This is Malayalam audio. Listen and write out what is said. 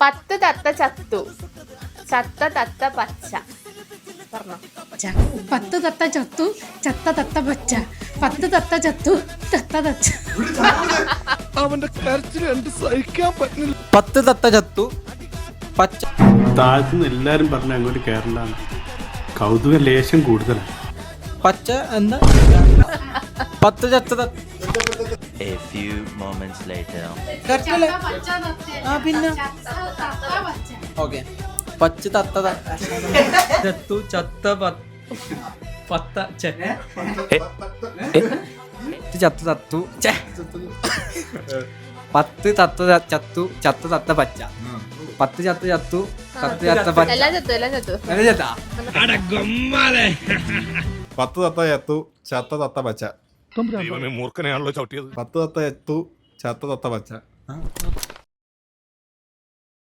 10 തത്ത ചത്തു, ചത്ത തത്ത പച്ച. പറഞ്ഞോ. 10 തത്ത ചത്തു, ചത്ത തത്ത പച്ച. 10 തത്ത ചത്തു, ചത്ത തച്ച. അവന്റെ കരച്ചിൽ കണ്ട് സഹിക്കാൻ പറ്റില്ല. 10 തത്ത ചത്തു പച്ച. താഴ്ത്തുനിന്ന് എല്ലാരും പറഞ്ഞ അങ്ങോട്ട് കേരളാണ്. കൗതുക ലേശം കൂടുതലാണ്. പച്ച എന്താ? 10 ചത്ത A few moments later. പിന്നെ ഓക്കെ. പച്ച തത്ത ചത്തു ചത്ത പത്ത ചത്ത തത്തു 10 തത്ത ചത്തു ചത്ത തത്ത പച്ച. 10 ചത്ത ചത്തു ചത്ത ചത്ത പച്ച. എല്ലാം ചത്തു, എല്ലാം ചത്തു. 10 തത്ത ചത്തു ചത്ത തത്ത പച്ച. മൂർഖനെയാണല്ലോ ചവിട്ടിയത്. 10 തത്ത ചത്തു ചത്ത തത്ത പച്ച.